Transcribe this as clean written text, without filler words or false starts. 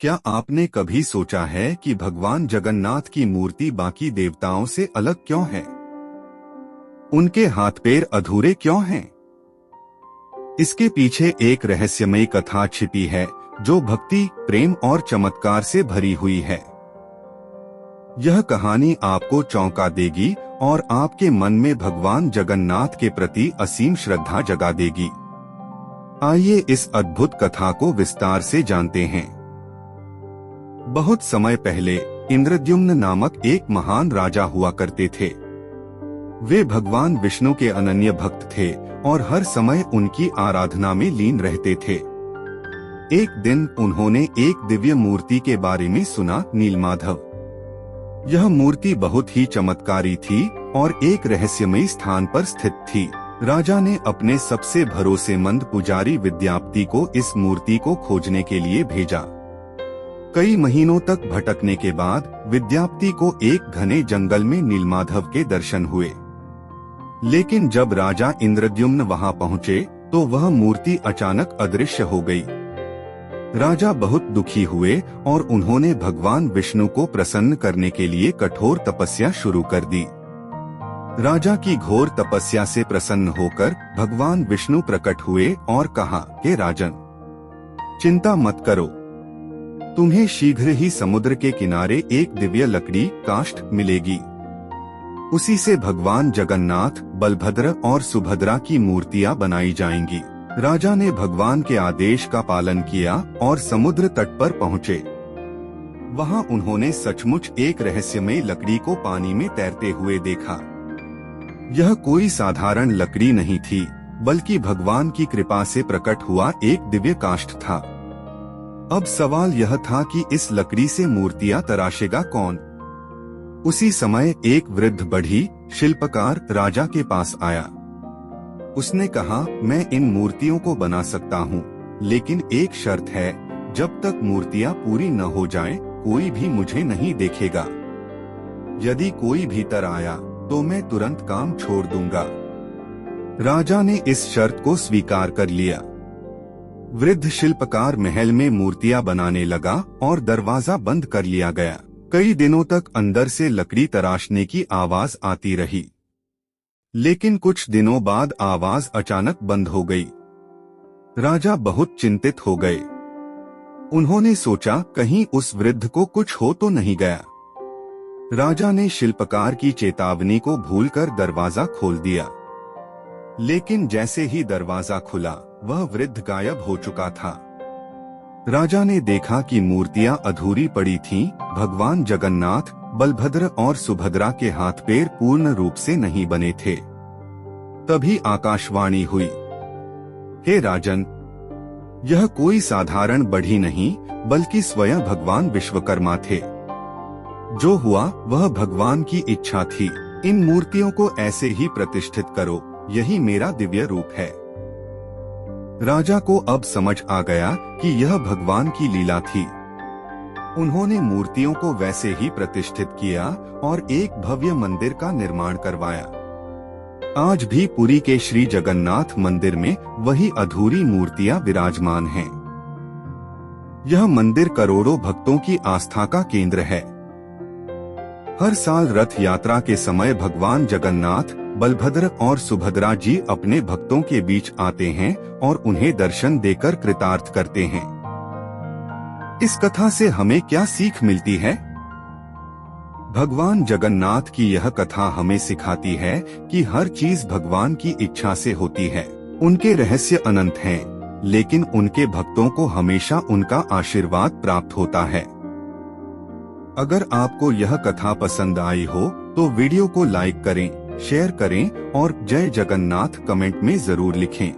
क्या आपने कभी सोचा है कि भगवान जगन्नाथ की मूर्ति बाकी देवताओं से अलग क्यों है? उनके हाथ पैर अधूरे क्यों हैं? इसके पीछे एक रहस्यमयी कथा छिपी है जो भक्ति, प्रेम और चमत्कार से भरी हुई है। यह कहानी आपको चौंका देगी और आपके मन में भगवान जगन्नाथ के प्रति असीम श्रद्धा जगा देगी। आइए इस अद्भुत कथा को विस्तार से जानते हैं। बहुत समय पहले इंद्रद्युम्न नामक एक महान राजा हुआ करते थे। वे भगवान विष्णु के अनन्य भक्त थे और हर समय उनकी आराधना में लीन रहते थे। एक दिन उन्होंने एक दिव्य मूर्ति के बारे में सुना, नीलमाधव। यह मूर्ति बहुत ही चमत्कारी थी और एक रहस्यमयी स्थान पर स्थित थी। राजा ने अपने सबसे भरोसेमंद पुजारी विद्यापति को इस मूर्ति को खोजने के लिए भेजा। कई महीनों तक भटकने के बाद विद्यापति को एक घने जंगल में नीलमाधव के दर्शन हुए। लेकिन जब राजा इंद्रद्युम्न वहां पहुंचे तो वह मूर्ति अचानक अदृश्य हो गई। राजा बहुत दुखी हुए और उन्होंने भगवान विष्णु को प्रसन्न करने के लिए कठोर तपस्या शुरू कर दी। राजा की घोर तपस्या से प्रसन्न होकर भगवान विष्णु प्रकट हुए और कहा कि राजन, चिंता मत करो, तुम्हें शीघ्र ही समुद्र के किनारे एक दिव्य लकड़ी काष्ठ मिलेगी। उसी से भगवान जगन्नाथ, बलभद्र और सुभद्रा की मूर्तियां बनाई जाएंगी। राजा ने भगवान के आदेश का पालन किया और समुद्र तट पर पहुँचे। वहां उन्होंने सचमुच एक रहस्यमयी लकड़ी को पानी में तैरते हुए देखा। यह कोई साधारण लकड़ी नहीं थी, बल्कि भगवान की कृपा से प्रकट हुआ एक दिव्य काष्ठ था। अब सवाल यह था कि इस लकड़ी से मूर्तियां तराशेगा कौन? उसी समय एक वृद्ध बढ़ी शिल्पकार राजा के पास आया। उसने कहा, मैं इन मूर्तियों को बना सकता हूँ, लेकिन एक शर्त है, जब तक मूर्तियां पूरी न हो जाएं, कोई भी मुझे नहीं देखेगा। यदि कोई भीतर आया तो मैं तुरंत काम छोड़ दूंगा। राजा ने इस शर्त को स्वीकार कर लिया। वृद्ध शिल्पकार महल में मूर्तियां बनाने लगा और दरवाजा बंद कर लिया गया। कई दिनों तक अंदर से लकड़ी तराशने की आवाज आती रही, लेकिन कुछ दिनों बाद आवाज अचानक बंद हो गई। राजा बहुत चिंतित हो गए। उन्होंने सोचा, कहीं उस वृद्ध को कुछ हो तो नहीं गया। राजा ने शिल्पकार की चेतावनी को भूलकर दरवाजा खोल दिया, लेकिन जैसे ही दरवाजा खुला, वह वृद्ध गायब हो चुका था। राजा ने देखा कि मूर्तियां अधूरी पड़ी थीं। भगवान जगन्नाथ, बलभद्र और सुभद्रा के हाथ पैर पूर्ण रूप से नहीं बने थे। तभी आकाशवाणी हुई, हे राजन, यह कोई साधारण बढ़ई नहीं, बल्कि स्वयं भगवान विश्वकर्मा थे। जो हुआ वह भगवान की इच्छा थी। इन मूर्तियों को ऐसे ही प्रतिष्ठित करो, यही मेरा दिव्य रूप है। राजा को अब समझ आ गया कि यह भगवान की लीला थी। उन्होंने मूर्तियों को वैसे ही प्रतिष्ठित किया और एक भव्य मंदिर का निर्माण करवाया। आज भी पुरी के श्री जगन्नाथ मंदिर में वही अधूरी मूर्तियां विराजमान हैं। यह मंदिर करोड़ों भक्तों की आस्था का केंद्र है। हर साल रथ यात्रा के समय भगवान जगन्नाथ, बलभद्र और सुभद्रा जी अपने भक्तों के बीच आते हैं और उन्हें दर्शन देकर कृतार्थ करते हैं। इस कथा से हमें क्या सीख मिलती है? भगवान जगन्नाथ की यह कथा हमें सिखाती है कि हर चीज भगवान की इच्छा से होती है। उनके रहस्य अनंत हैं, लेकिन उनके भक्तों को हमेशा उनका आशीर्वाद प्राप्त होता है। अगर आपको यह कथा पसंद आई हो तो वीडियो को लाइक करें, शेयर करें और जय जगन्नाथ कमेंट में जरूर लिखें।